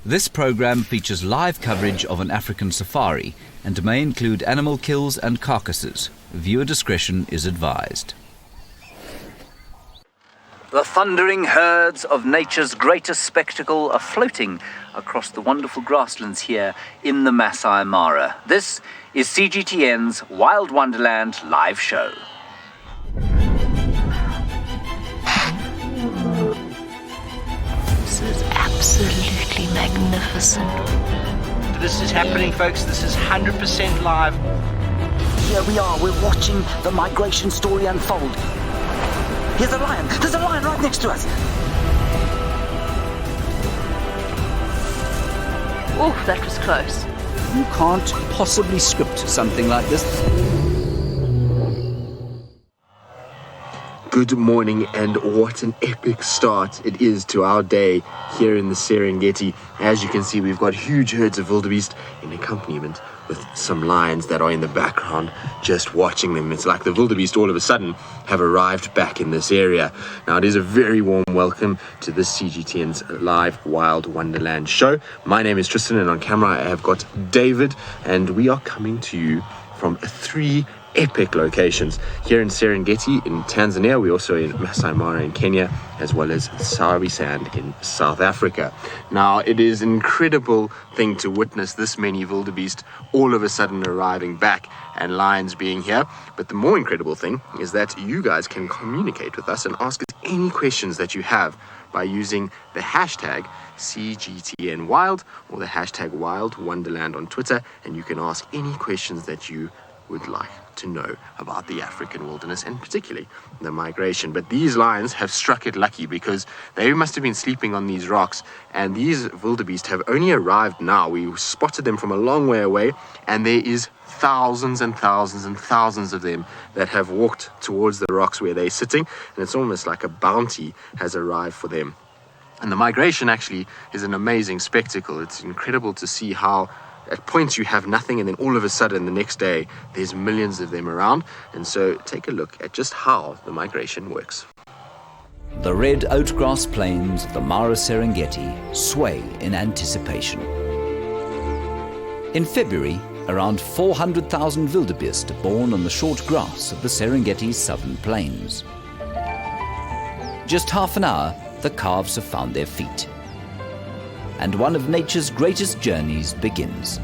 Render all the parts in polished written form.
This program features live coverage of an African safari and may include animal kills and carcasses. Viewer discretion is advised. The thundering herds of nature's greatest spectacle are floating across the wonderful grasslands here in the Masai Mara. This is CGTN's Wild Wonderland live show. This is absolutely magnificent. This is happening, folks. This is 100% live. Here we are. We're watching the migration story unfold. Here's a lion. There's a lion right next to us. Oh, that was close. You can't possibly script something like this. Good morning, and what an epic start it is to our day here in the Serengeti. As you can see, we've got huge herds of wildebeest in accompaniment with some lions that are in the background just watching them. It's like the wildebeest all of a sudden have arrived back in this area. Now, it is a very warm welcome to this CGTN's live Wild Wonderland show. My name is Tristan, and on camera I have got David, and we are coming to you from three epic locations here in Serengeti in Tanzania. We're also in Masai Mara in Kenya, as well as Sabi Sand in South Africa. Now, it is an incredible thing to witness this many wildebeest all of a sudden arriving back and lions being here. But the more incredible thing is that you guys can communicate with us and ask us any questions that you have by using the hashtag CGTNWild or the hashtag Wild Wonderland on Twitter, and you can ask any questions that you would like to know about the African wilderness, and particularly the migration. But these lions have struck it lucky, because they must have been sleeping on these rocks, and these wildebeest have only arrived now. We spotted them from a long way away, and there is thousands and thousands and thousands of them that have walked towards the rocks where they're sitting, and it's almost like a bounty has arrived for them. And the migration actually is an amazing spectacle. It's incredible to see how at points you have nothing, and then all of a sudden the next day there's millions of them around. And so take a look at just how the migration works. The red oatgrass plains of the Mara Serengeti sway in anticipation. In February, around 400,000 wildebeest are born on the short grass of the Serengeti's southern plains. Just half an hour, the calves have found their feet, and one of nature's greatest journeys begins.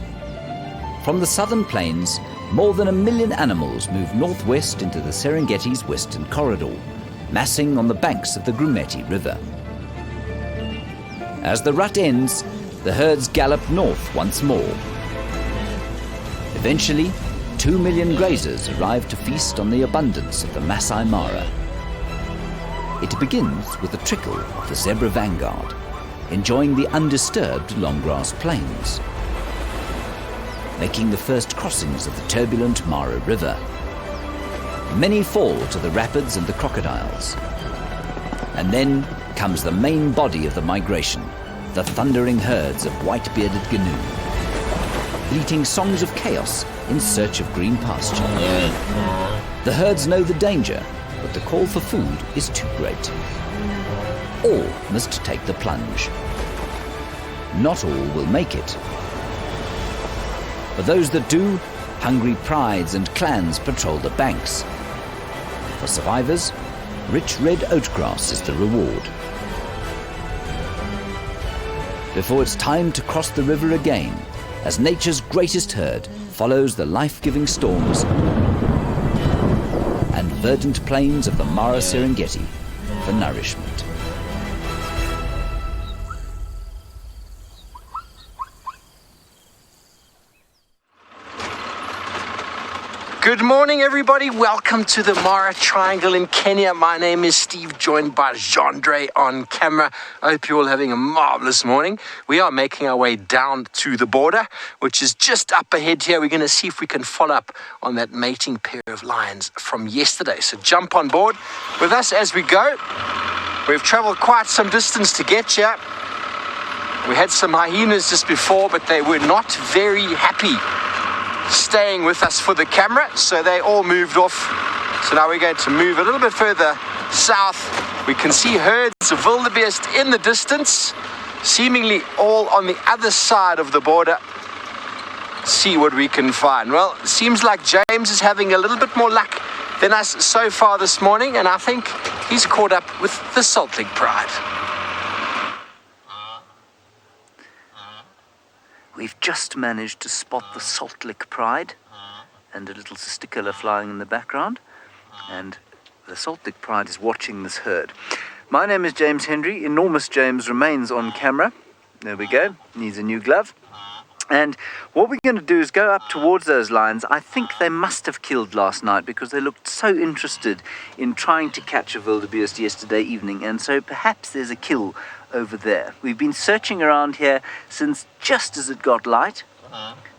From the southern plains, more than 1 million animals move northwest into the Serengeti's western corridor, massing on the banks of the Grumeti River. As the rut ends, the herds gallop north once more. Eventually, 2 million grazers arrive to feast on the abundance of the Masai Mara. It begins with the trickle of the zebra vanguard, enjoying the undisturbed long grass plains, making the first crossings of the turbulent Mara River. Many fall to the rapids and the crocodiles. And then comes the main body of the migration, the thundering herds of white-bearded gnu, bleating songs of chaos in search of green pasture. The herds know the danger, but the call for food is too great. All must take the plunge. Not all will make it. For those that do, hungry prides and clans patrol the banks. For survivors, rich red oatgrass is the reward. Before it's time to cross the river again, as nature's greatest herd follows the life-giving storms and verdant plains of the Mara Serengeti for nourishment. Good morning, everybody. Welcome to the Mara Triangle in Kenya. My name is Steve, joined by Jandre on camera. I hope you're all having a marvelous morning. We are making our way down to the border, which is just up ahead here. We're going to see if we can follow up on that mating pair of lions from yesterday. So jump on board with us as we go. We've traveled quite some distance to get here. We had some hyenas just before, but they were not very happy staying with us for the camera, so they all moved off. So now we're going to move a little bit further south. We can see herds of wildebeest in the distance. seemingly all on the other side of the border. See what we can find. Well, it seems like James is having a little bit more luck than us so far this morning, and I think he's caught up with the Salt Lake Pride. We've just managed to spot the Salt Lake Pride and a little sister killer flying in the background, and the Salt Lake Pride is watching this herd. My name is James Hendry. Enormous James remains on camera. There we go. Needs a new glove. And what we're going to do is go up towards those lions. I think they must have killed last night because they looked so interested in trying to catch a wildebeest yesterday evening, and so perhaps there's a kill over there. We've been searching around here since just as it got light,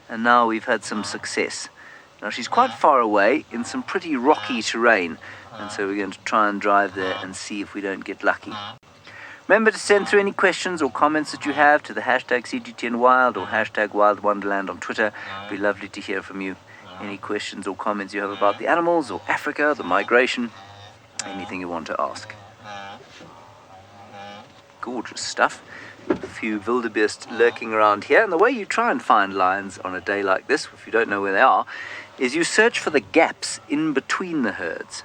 and now we've had some success. Now she's quite far away in some pretty rocky terrain, and so we're going to try and drive there and see if we don't get lucky. Remember to send through any questions or comments that you have to the hashtag CGTN Wild or hashtag Wild Wonderland on Twitter. It'd be lovely to hear from you. Any questions or comments you have about the animals or Africa, the migration, anything you want to ask. Gorgeous stuff. A few wildebeest lurking around here. And the way you try and find lions on a day like this, if you don't know where they are, is you search for the gaps in between the herds.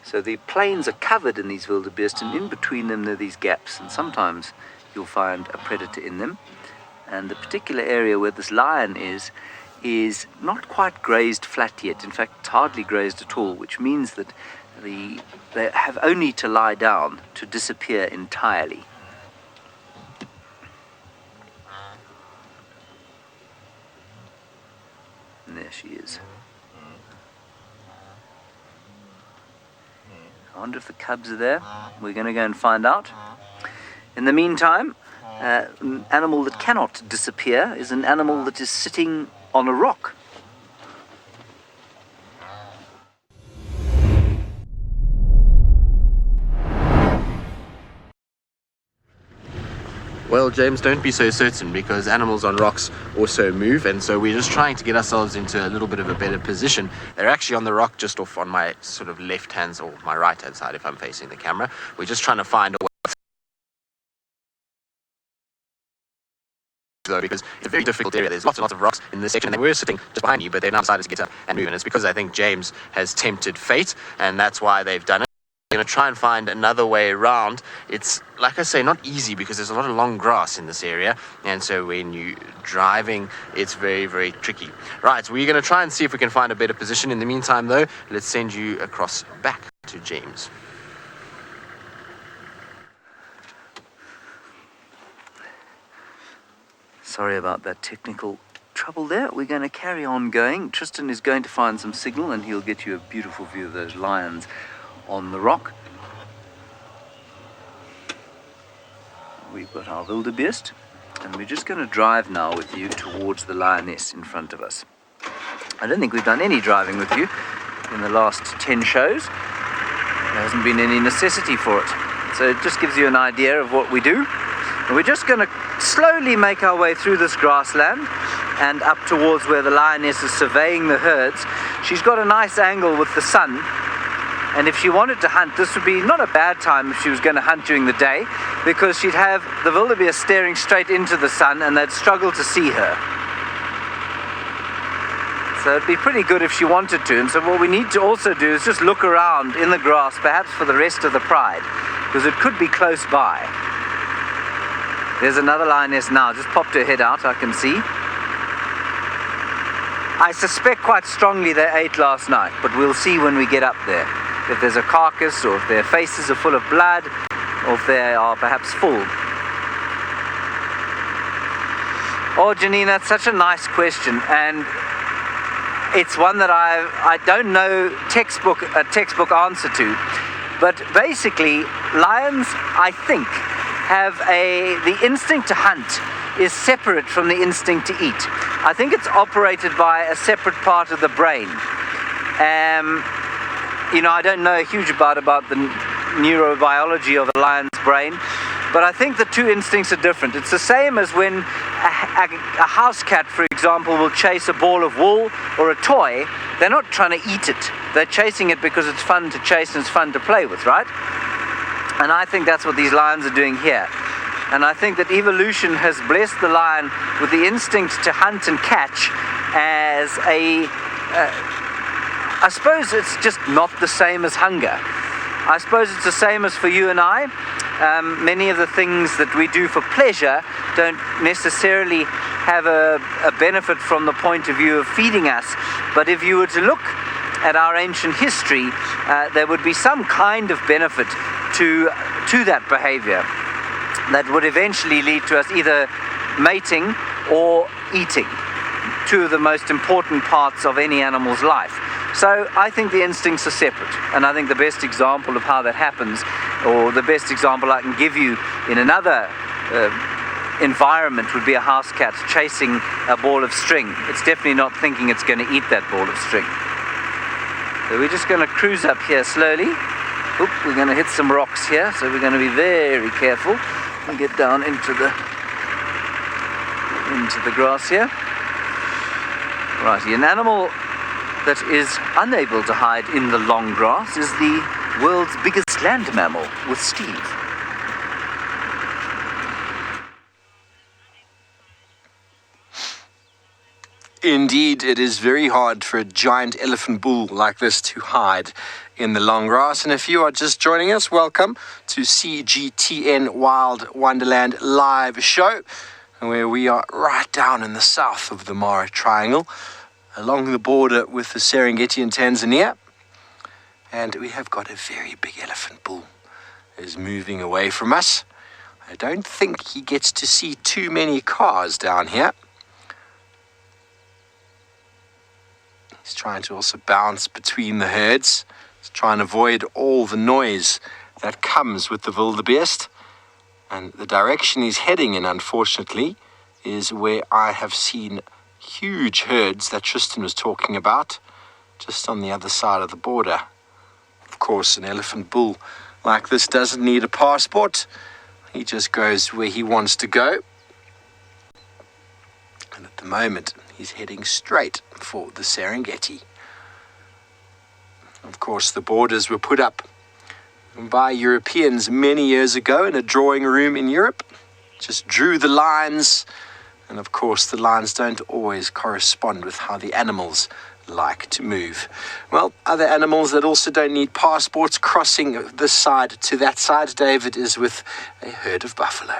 So the plains are covered in these wildebeest, and in between them there are these gaps, and sometimes you'll find a predator in them. And the particular area where this lion is not quite grazed flat yet. In fact, it's hardly grazed at all, which means that they have only to lie down to disappear entirely. And there she is. I wonder if the cubs are there. We're going to go and find out. In the meantime, an animal that cannot disappear is an animal that is sitting on a rock. Well, James, don't be so certain, because animals on rocks also move, and so we're just trying to get ourselves into a little bit of a better position. They're actually on the rock just off on my sort of left hand or my right hand side if I'm facing the camera. We're just trying to find a way, though, because it's a very difficult area. There's lots and lots of rocks in this section, and they were sitting just behind you, but they've now decided to get up and move, and it's because I think James has tempted fate, and that's why they've done it. Going to try and find another way around. It's, like I say, not easy because there's a lot of long grass in this area, and so when you're driving it's very, very tricky. Right, we're going to try and see if we can find a better position. In the meantime, though, let's send you across back to James. Sorry about that technical trouble there. We're going to carry on going. Tristan is going to find some signal, and he'll get you a beautiful view of those lions on the rock. We've got our wildebeest, and we're just going to drive now with you towards the lioness in front of us. I don't think we've done any driving with you in the last 10 shows. There hasn't been any necessity for it. So it just gives you an idea of what we do. And we're just going to slowly make our way through this grassland and up towards where the lioness is surveying the herds. She's got a nice angle with the sun, and if she wanted to hunt, this would be not a bad time if she was going to hunt during the day, because she'd have the wildebeest staring straight into the sun and they'd struggle to see her. So it'd be pretty good if she wanted to. And so what we need to also do is just look around in the grass, perhaps for the rest of the pride, because it could be close by. There's another lioness now, just popped her head out, I can see. I suspect quite strongly they ate last night, but we'll see when we get up there. If there's a carcass, or if their faces are full of blood, or if they are perhaps full. Oh, Janine, that's such a nice question, and it's one that I don't know a textbook answer to. But basically, lions, I think, have the instinct to hunt is separate from the instinct to eat. I think it's operated by a separate part of the brain. I don't know a huge about the neurobiology of a lion's brain, but I think the two instincts are different. It's the same as when a house cat, for example, will chase a ball of wool or a toy. They're not trying to eat it. They're chasing it because it's fun to chase and it's fun to play with, right? And I think that's what these lions are doing here. And I think that evolution has blessed the lion with the instinct to hunt and catch as I suppose it's just not the same as hunger. I suppose it's the same as for you and I. Many of the things that we do for pleasure don't necessarily have a benefit from the point of view of feeding us. But if you were to look at our ancient history, there would be some kind of benefit to that behavior that would eventually lead to us either mating or eating, two of the most important parts of any animal's life. So I think the instincts are separate, and I think the best example of how that happens, or the best example I can give you in another environment, would be a house cat chasing a ball of string. It's definitely not thinking it's going to eat that ball of string. So we're just going to cruise up here slowly. Oop, we're going to hit some rocks here, so we're going to be very careful and get down into the grass here. Righty, an animal that is unable to hide in the long grass is the world's biggest land mammal, with Steve. Indeed, it is very hard for a giant elephant bull like this to hide in the long grass. And if you are just joining us, welcome to CGTN Wild Wonderland live show, where we are right down in the south of the Mara Triangle, along the border with the Serengeti in Tanzania. And we have got a very big elephant bull that is moving away from us. I don't think he gets to see too many cars down here. He's trying to also bounce between the herds. He's trying to avoid all the noise that comes with the wildebeest. And the direction he's heading in, unfortunately, is where I have seen huge herds that Tristan was talking about, just on the other side of the border. Of course, an elephant bull like this doesn't need a passport. He just goes where he wants to go. And at the moment, he's heading straight for the Serengeti. Of course, the borders were put up by Europeans many years ago in a drawing room in Europe. Just drew the lines. And of course, the lines don't always correspond with how the animals like to move. Well, other animals that also don't need passports crossing this side to that side, David, is with a herd of buffalo.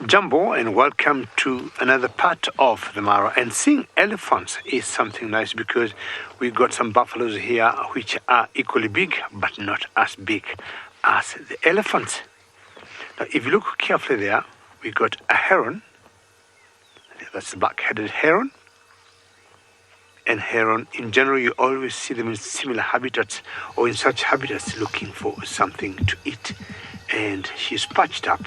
Jumbo, and welcome to another part of the Mara. And seeing elephants is something nice, because we got some buffaloes here which are equally big but not as big as the elephants. Now, if you look carefully there, we got a heron. That's the black-headed heron. And heron, in general, you always see them in similar habitats, or in such habitats looking for something to eat. And she's perched up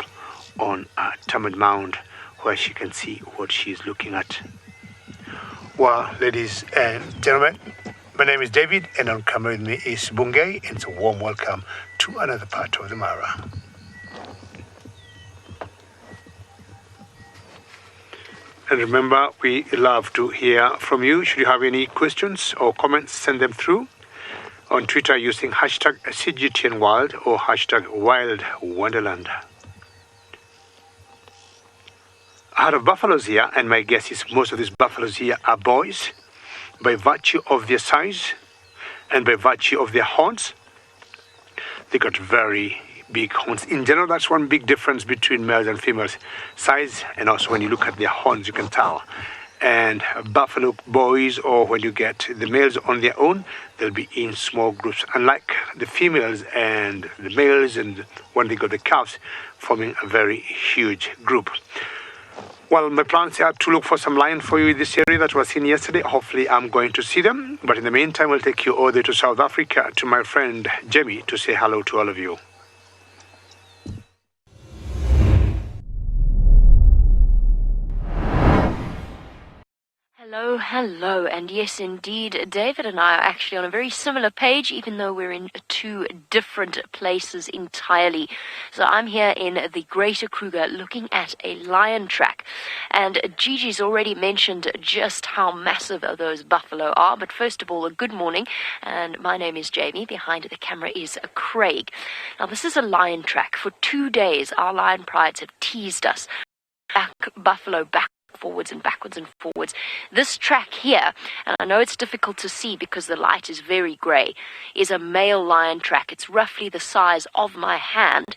on a termite mound where she can see what she's looking at. Well, ladies and gentlemen, my name is David, and on camera with me is Bungay, and it's a warm welcome to another part of the Mara. And remember, we love to hear from you. Should you have any questions or comments, send them through on Twitter using hashtag CGTNWild or hashtag Wild Wonderland. I had buffaloes here, and my guess is most of these buffaloes here are boys, by virtue of their size and by virtue of their horns. They got very big horns. In general, that's one big difference between males and females: size, and also when you look at their horns, you can tell. And buffalo boys, or when you get the males on their own, they'll be in small groups, unlike the females and the males, and when they got the calves, forming a very huge group. Well, my plans are to look for some lion for you in this area that was seen yesterday. Hopefully, I'm going to see them. But in the meantime, I'll take you all the way to South Africa to my friend Jamie to say hello to all of you. Hello, hello, and yes, indeed, David and I are actually on a very similar page, even though we're in two different places entirely. So I'm here in the Greater Kruger looking at a lion track, and Gigi's already mentioned just how massive those buffalo are. But first of all, a good morning, and my name is Jamie. Behind the camera is Craig. Now, this is a lion track. For 2 days, our lion prides have teased us. Buffalo back. Forwards and backwards and forwards. This track here, and I know it's difficult to see because the light is very grey, is a male lion track. It's roughly the size of my hand,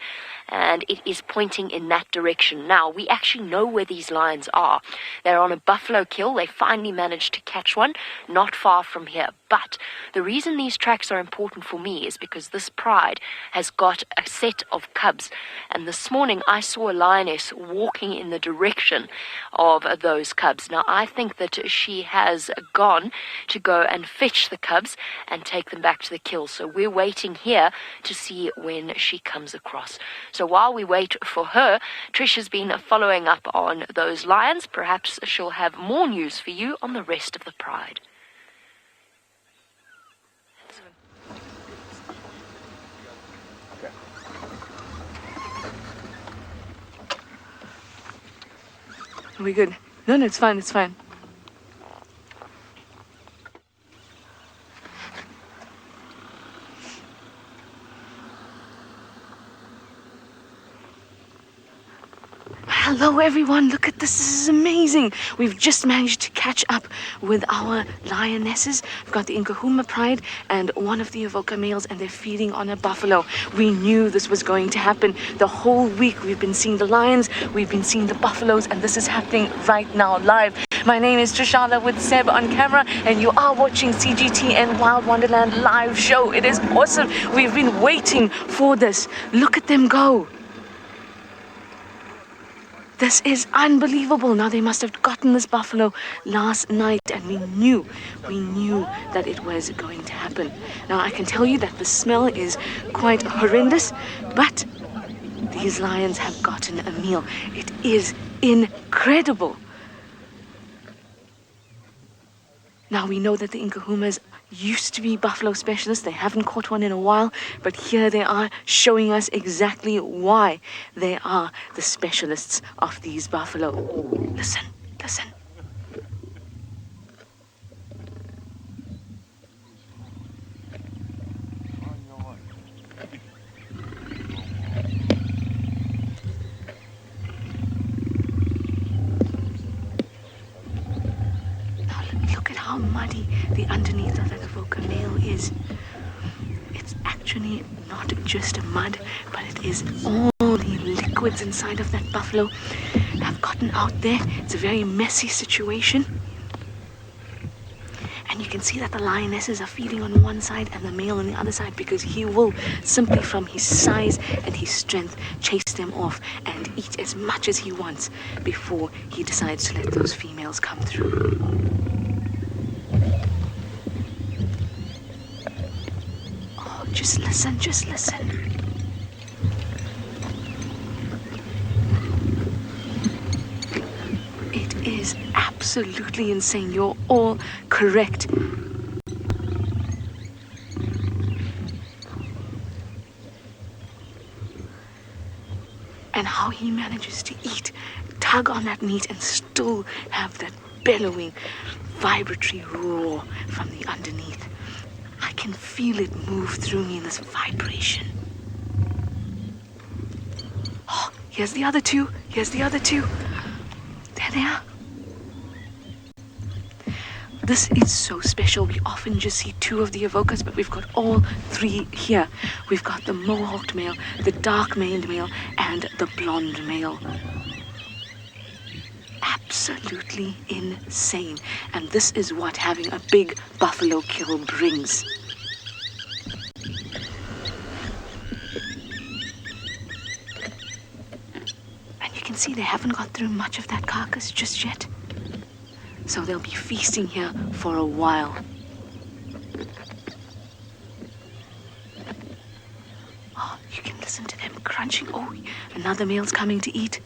and it is pointing in that direction. Now, we actually know where these lions are. They're on a buffalo kill. They finally managed to catch one not far from here. But the reason these tracks are important for me is because this pride has got a set of cubs. And this morning I saw a lioness walking in the direction of those cubs. Now, I think that she has gone to go and fetch the cubs and take them back to the kill. So we're waiting here to see when she comes across. So while we wait for her, Trish has been following up on those lions. Perhaps she'll have more news for you on the rest of the pride. Are we good? No, it's fine, it's fine. Hello everyone, look at this is amazing. We've just managed to catch up with our lionesses. We've got the Nkahuma pride and one of the Avoca males, and they're feeding on a buffalo. We knew this was going to happen. The whole week we've been seeing the lions, we've been seeing the buffaloes, and this is happening right now live. My name is Trishana with Seb on camera, and you are watching CGTN Wild Wonderland live show. It is awesome. We've been waiting for this. Look at them go. This is unbelievable. Now, they must have gotten this buffalo last night, and we knew that it was going to happen. Now, I can tell you that the smell is quite horrendous, but these lions have gotten a meal. It is incredible. Now, we know that the Nkahumas used to be buffalo specialists. They haven't caught one in a while, but here they are showing us exactly why they are the specialists of these buffalo. Listen, listen. How muddy the underneath of that Avoca male is. It's actually not just mud, but it is all the liquids inside of that buffalo have gotten out there. It's a very messy situation. And you can see that the lionesses are feeding on one side and the male on the other side, because he will, simply from his size and his strength, chase them off and eat as much as he wants before he decides to let those females come through. Just listen, just listen. It is absolutely insane. You're all correct. And how he manages to eat, tug on that meat, and still have that bellowing, vibratory roar from the underneath. I can feel it move through me in this vibration. Oh, here's the other two. Here's the other two. There they are. This is so special. We often just see two of the Avocas, but we've got all three here. We've got the mohawked male, the dark-maned male, and the blonde male. Absolutely insane. And this is what having a big buffalo kill brings. And you can see they haven't got through much of that carcass just yet. So they'll be feasting here for a while. Oh, you can listen to them crunching. Oh, another male's coming to eat.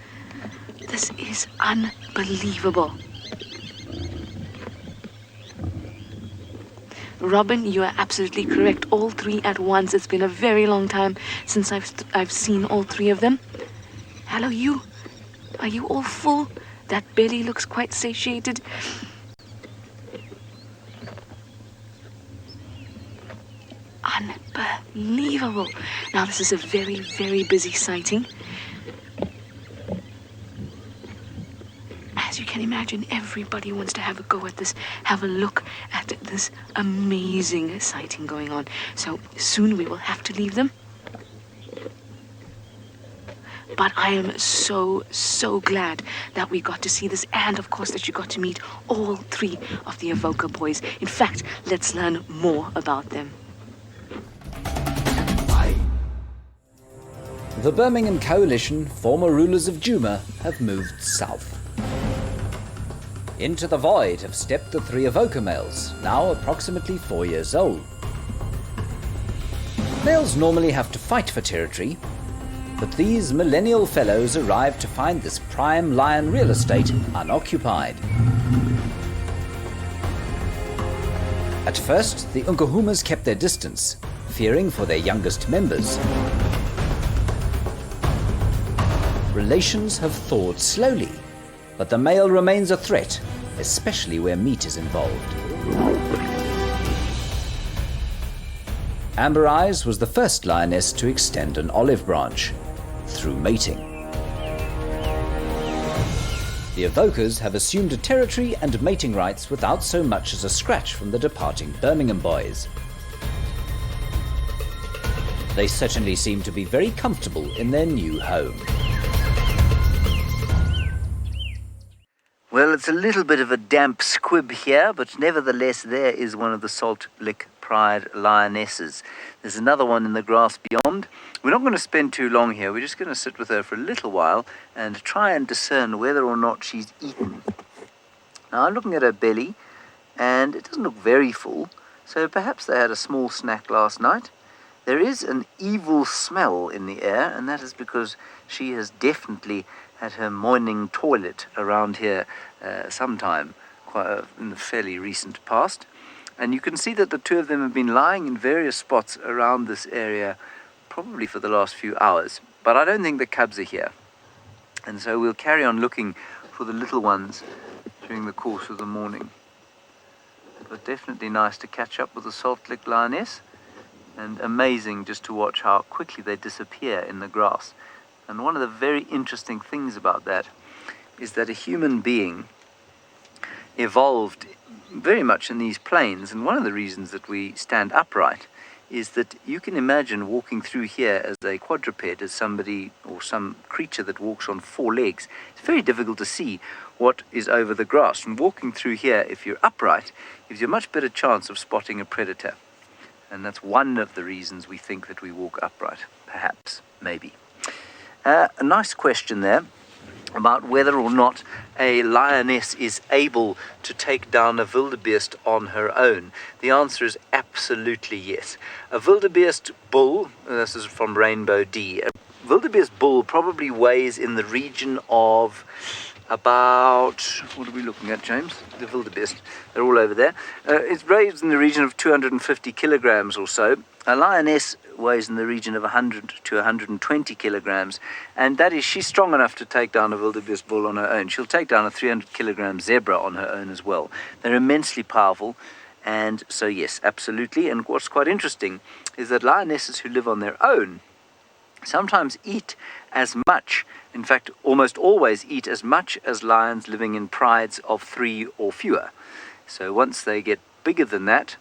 This is unbelievable. Robin, you are absolutely correct. All three at once. It's been a very long time since I've seen all three of them. Hello, you. Are you all full? That belly looks quite satiated. Unbelievable. Now, this is a very, very busy sighting. As you can imagine, everybody wants to have a go at this, have a look at this amazing sighting going on. So soon we will have to leave them. But I am so, so glad that we got to see this, and of course that you got to meet all three of the Avoca boys. In fact, let's learn more about them. The Birmingham Coalition, former rulers of Juma, have moved south. Into the void have stepped the three Avoca males, now approximately 4 years old. Males normally have to fight for territory, but these millennial fellows arrived to find this prime lion real estate unoccupied. At first, the Nkuhumas kept their distance, fearing for their youngest members. Relations have thawed slowly, but the male remains a threat, especially where meat is involved. Amber Eyes was the first lioness to extend an olive branch through mating. The Avocas have assumed a territory and mating rights without so much as a scratch from the departing Birmingham boys. They certainly seem to be very comfortable in their new home. Well, it's a little bit of a damp squib here, but nevertheless there is one of the Salt Lick Pride lionesses. There's another one in the grass beyond. We're not going to spend too long here. We're just going to sit with her for a little while and try and discern whether or not she's eaten. Now, I'm looking at her belly, and it doesn't look very full, so perhaps they had a small snack last night. There is an evil smell in the air, and that is because she has definitely had her morning toilet around here sometime in the fairly recent past. And you can see that the two of them have been lying in various spots around this area probably for the last few hours. But I don't think the cubs are here. And so we'll carry on looking for the little ones during the course of the morning. But definitely nice to catch up with the Salt Lick lioness, and amazing just to watch how quickly they disappear in the grass. And one of the very interesting things about that is that a human being evolved very much in these plains, and one of the reasons that we stand upright is that you can imagine walking through here as a quadruped, as somebody or some creature that walks on 4 legs. It's very difficult to see what is over the grass, and walking through here, if you're upright, gives you a much better chance of spotting a predator. And that's one of the reasons we think that we walk upright, perhaps, maybe. A nice question there about whether or not a lioness is able to take down a wildebeest on her own. The answer is absolutely yes. A wildebeest bull, this is from Rainbow D, a wildebeest bull probably weighs in the region of about, what are we looking at, James? The wildebeest, they're all over there. It weighs in the region of 250 kilograms or so. A lioness weighs in the region of 100 to 120 kilograms, and that is, she's strong enough to take down a wildebeest bull on her own. She'll take down a 300 kilogram zebra on her own as well. They're immensely powerful, and so yes, absolutely. And what's quite interesting is that lionesses who live on their own sometimes eat as much, in fact almost always eat as much as lions living in prides of 3 or fewer. So once they get bigger than that,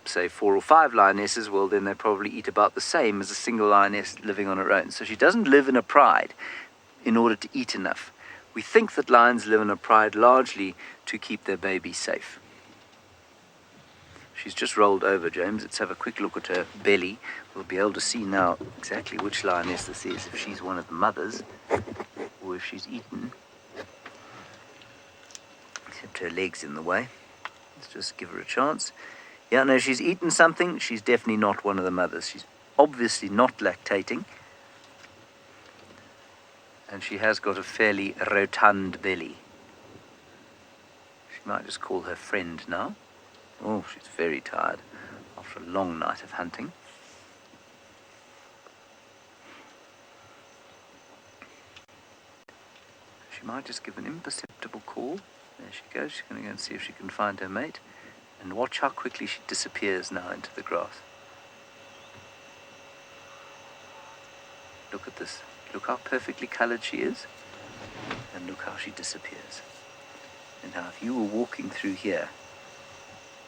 say 4 or 5 lionesses, well then they probably eat about the same as a single lioness living on her own. So she doesn't live in a pride in order to eat enough. We think that lions live in a pride largely to keep their babies safe. She's just rolled over, James. Let's have a quick look at her belly. We'll be able to see now exactly which lioness this is, if she's one of the mothers or if she's eaten. Except her leg's in the way. Let's just give her a chance. Yeah, no, she's eaten something. She's definitely not one of the mothers. She's obviously not lactating. And she has got a fairly rotund belly. She might just call her friend now. Oh, she's very tired after a long night of hunting. She might just give an imperceptible call. There she goes. She's going to go and see if she can find her mate. And watch how quickly she disappears now into the grass. Look at this. Look how perfectly colored she is. And look how she disappears. And now if you were walking through here,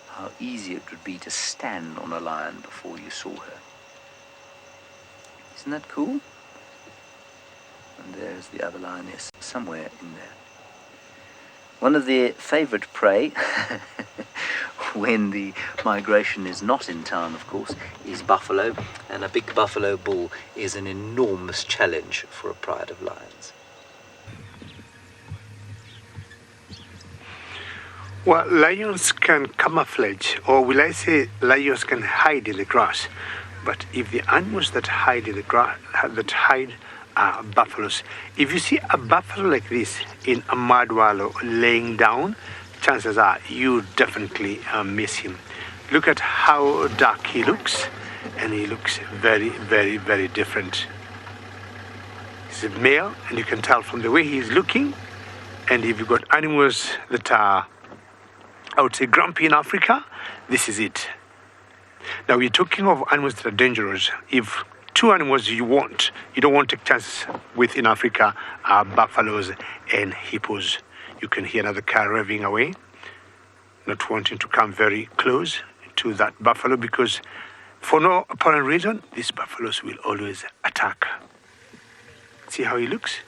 how easy it would be to stand on a lion before you saw her. Isn't that cool? And there's the other lioness, somewhere in there. One of their favorite prey, when the migration is not in town, of course, is buffalo. And a big buffalo bull is an enormous challenge for a pride of lions. Well, lions can camouflage, or will I say lions can hide in the grass. But if the animals that hide in the grass, that hide are buffaloes. If you see a buffalo like this in a mud wallow laying down, chances are you definitely miss him. Look at how dark he looks, and he looks very, very, very different. He's a male, and you can tell from the way he's looking. And if you've got animals that are, I would say, grumpy in Africa, this is it. Now, we're talking of animals that are dangerous. If two animals you don't want to take chances with in Africa are buffaloes and hippos. You can hear another car revving away, not wanting to come very close to that buffalo because for no apparent reason, these buffaloes will always attack. See how he looks?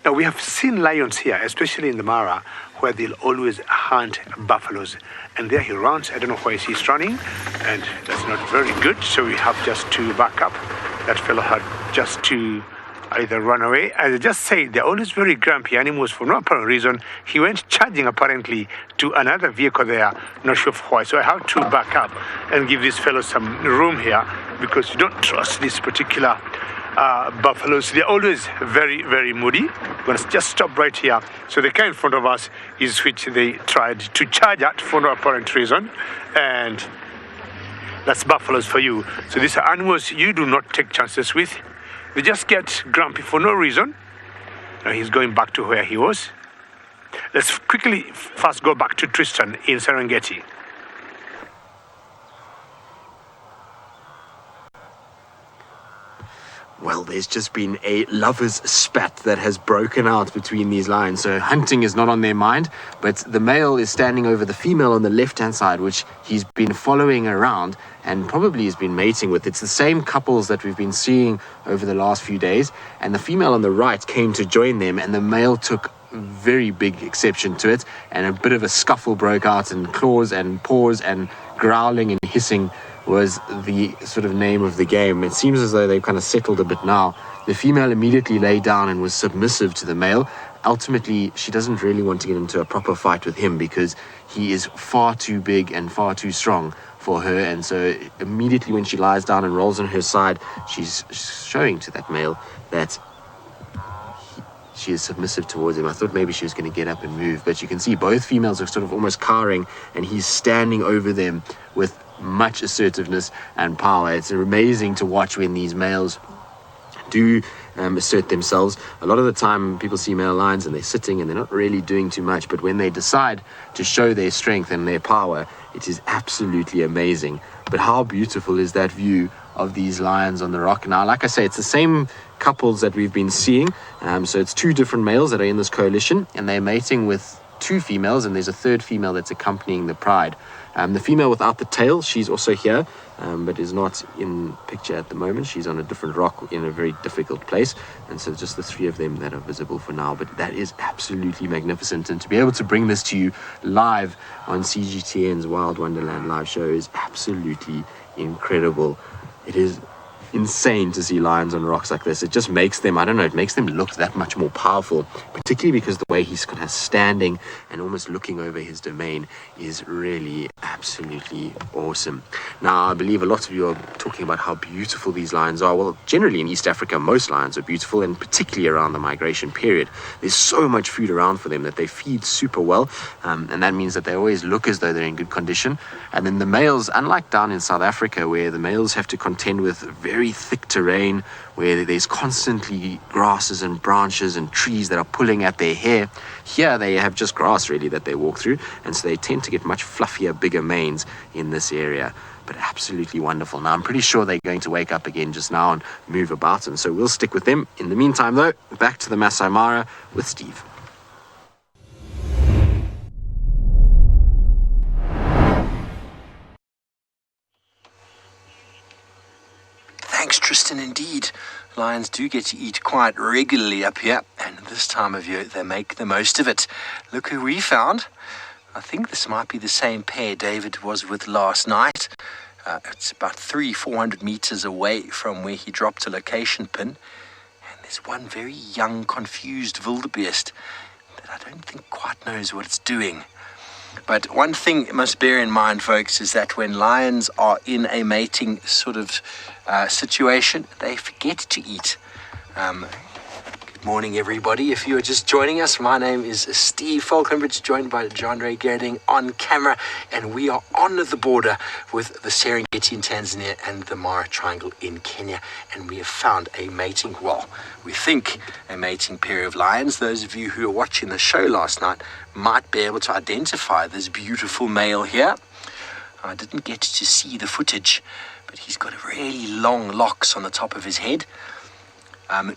Now, we have seen lions here, especially in the Mara, where they'll always hunt buffaloes. And there he runs. I don't know why he's running, and that's not very good. So we have just to back up. That fellow had just to either run away. As I just said, they're always very grumpy animals for no apparent reason. He went charging apparently to another vehicle there, not sure why. So I have to back up and give this fellow some room here because you don't trust this particular buffaloes. They're always very, very moody. I'm going to just stop right here. So the car in front of us is which they tried to charge at for no apparent reason. And that's buffaloes for you. So these are animals you do not take chances with. They just get grumpy for no reason. Now he's going back to where he was. Let's quickly first go back to Tristan in Serengeti. Well, there's just been a lover's spat that has broken out between these lions. So hunting is not on their mind, but the male is standing over the female on the left-hand side, which he's been following around and probably has been mating with. It's the same couples that we've been seeing over the last few days. And the female on the right came to join them, and the male took very big exception to it. And a bit of a scuffle broke out, and claws and paws and growling and hissing was the sort of name of the game. It seems as though they've kind of settled a bit now. The female immediately lay down and was submissive to the male. Ultimately, she doesn't really want to get into a proper fight with him because he is far too big and far too strong for her. And so immediately when she lies down and rolls on her side, she's showing to that male that she is submissive towards him. I thought maybe she was going to get up and move, but you can see both females are sort of almost cowering, and he's standing over them with much assertiveness and power. It's amazing to watch when these males do assert themselves. A lot of the time people see male lions and they're sitting and they're not really doing too much, but when they decide to show their strength and their power, it is absolutely amazing. But how beautiful is that view of these lions on the rock? Now, like I say, it's the same couples that we've been seeing. So it's two different males that are in this coalition, and they're mating with two females, and there's a third female that's accompanying the pride. The female without the tail, she's also here, but is not in picture at the moment. She's on a different rock in a very difficult place, and so just the three of them that are visible for now. But that is absolutely magnificent, and to be able to bring this to you live on CGTN's Wild Wonderland live show is absolutely incredible. It is insane to see lions on rocks like this. It just makes them, I don't know, it makes them look that much more powerful, particularly because the way he's kind of standing and almost looking over his domain is really absolutely awesome. Now, I believe a lot of you are talking about how beautiful these lions are. Well, generally in East Africa, most lions are beautiful, and particularly around the migration period. There's so much food around for them that they feed super well, and that means that they always look as though they're in good condition. And then the males, unlike down in South Africa, where the males have to contend with very thick terrain, where there's constantly grasses and branches and trees that are pulling at their hair, here they have just grass really that they walk through, and so they tend to get much fluffier, bigger manes in this area. But absolutely wonderful. Now, I'm pretty sure they're going to wake up again just now and move about, and so we'll stick with them. In the meantime, though, back to the Masai Mara with Steve. Thanks, Tristan. Indeed, lions do get to eat quite regularly up here, and this time of year they make the most of it. Look who we found. I think this might be the same pair David was with last night. It's about 400 meters away from where he dropped a location pin, and there's one very young, confused wildebeest that I don't think quite knows what it's doing. But one thing you must bear in mind, folks, is that when lions are in a mating sort of situation, they forget to eat. Good morning, everybody. If you are just joining us, my name is Steve Falconbridge, joined by Jandre Gerding on camera, and we are on the border with the Serengeti in Tanzania and the Mara Triangle in Kenya, and we have found a mating, well, we think a mating pair of lions. Those of you who are watching the show last night might be able to identify this beautiful male here. I didn't get to see the footage, but he's got really long locks on the top of his head.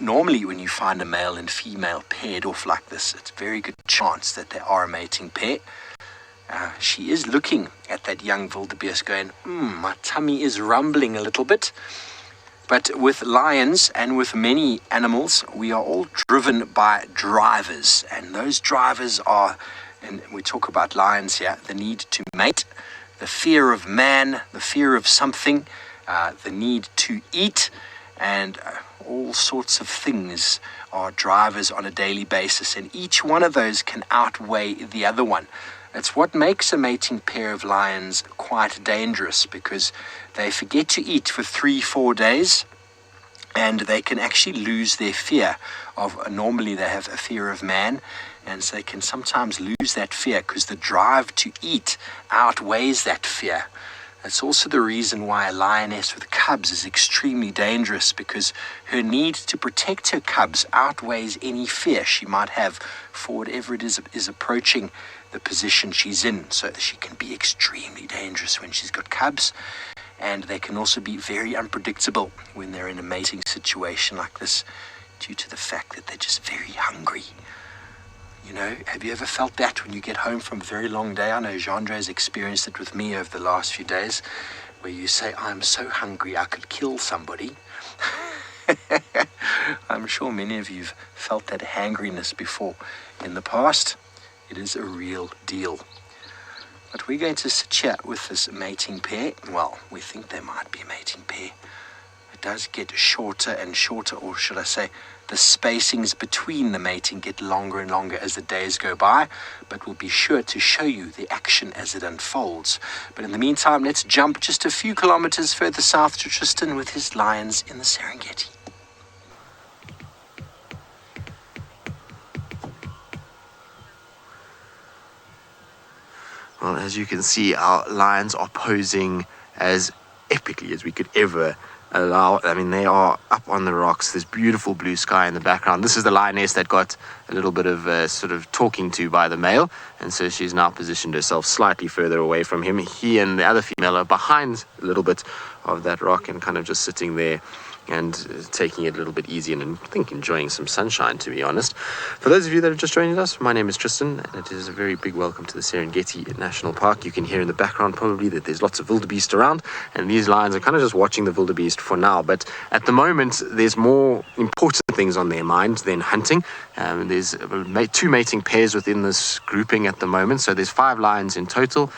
Normally when you find a male and female paired off like this, it's a very good chance that they are a mating pair. She is looking at that young wildebeest going, my tummy is rumbling a little bit. But with lions and with many animals, we are all driven by drivers. And those drivers are, and we talk about lions here, the need to mate, the fear of man, the fear of something, the need to eat, and all sorts of things are drivers on a daily basis, and each one of those can outweigh the other one. It's what makes a mating pair of lions quite dangerous, because they forget to eat for 3-4 days, and they can actually lose their fear of, normally they have a fear of man, and so they can sometimes lose that fear because the drive to eat outweighs that fear. That's also the reason why a lioness with cubs is extremely dangerous, because her need to protect her cubs outweighs any fear she might have for whatever it is approaching the position she's in. So she can be extremely dangerous when she's got cubs, and they can also be very unpredictable when they're in a mating situation like this, due to the fact that they're just very hungry. You know, have you ever felt that when you get home from a very long day? I know Jandre has experienced it with me over the last few days, where you say, I'm so hungry I could kill somebody. I'm sure many of you have felt that hangriness before in the past. It is a real deal. But we're going to sit here with this mating pair. Well, we think they might be a mating pair. It does get shorter and shorter, or should I say, the spacings between the mating get longer and longer as the days go by, but we'll be sure to show you the action as it unfolds. But in the meantime, let's jump just a few kilometers further south to Tristan with his lions in the Serengeti. Well, as you can see, our lions are posing as epically as we could ever allow. I mean, they are up on the rocks. There's beautiful blue sky in the background. This is the lioness that got a little bit of sort of talking to by the male, and so she's now positioned herself slightly further away from him. He and the other female are behind a little bit of that rock and kind of just sitting there and taking it a little bit easy, and I think enjoying some sunshine, to be honest. For those of you that have just joined us, my name is Tristan, and it is a very big welcome to the Serengeti National Park. You can hear in the background probably that there's lots of wildebeest around, and these lions are kind of just watching the wildebeest for now. But at the moment, there's more important things on their mind than hunting. There's 2 mating pairs within this grouping at the moment, so there's 5 lions in total,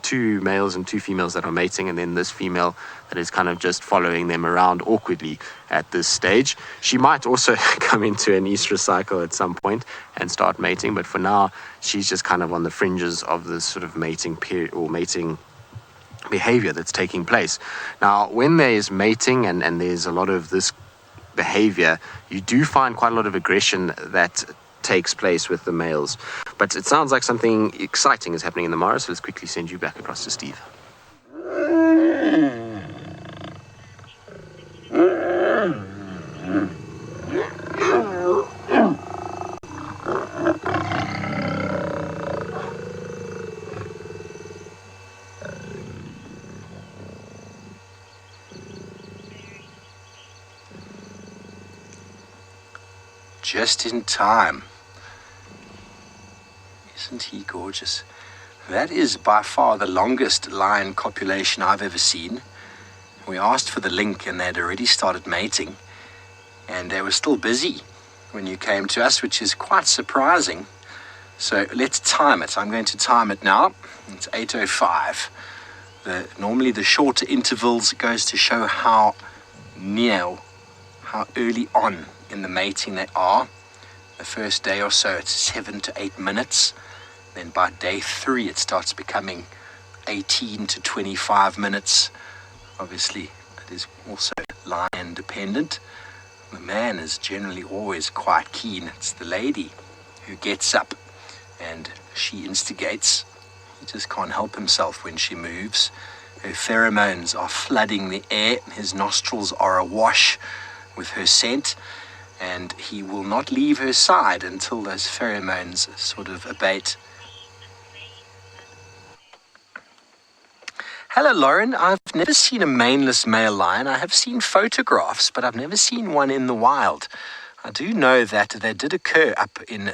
2 males and 2 females that are mating, and then this female that is kind of just following them around awkwardly at this stage. She might also come into an estrus cycle at some point and start mating, but for now she's just kind of on the fringes of this sort of mating period or mating behavior that's taking place. Now, when there is mating and there's a lot of this behavior, you do find quite a lot of aggression that takes place with the males. But it sounds like something exciting is happening in the Mara, so let's quickly send you back across to Steve. Just in time. Isn't he gorgeous? That is by far the longest lion copulation I've ever seen. We asked for the link and they'd already started mating, and they were still busy when you came to us, which is quite surprising. So let's time it. I'm going to time it now. It's 8:05. Normally the shorter intervals goes to show how early on in the mating they are. The first day or so it's 7 to 8 minutes. Then by day 3 it starts becoming 18 to 25 minutes. Obviously it is also lion dependent. The man is generally always quite keen. It's the lady who gets up and she instigates. He just can't help himself when she moves. Her pheromones are flooding the air. His nostrils are awash with her scent, and he will not leave her side until those pheromones sort of abate. Hello, Lauren. I've never seen a maneless male lion. I have seen photographs, but I've never seen one in the wild. I do know that they did occur up in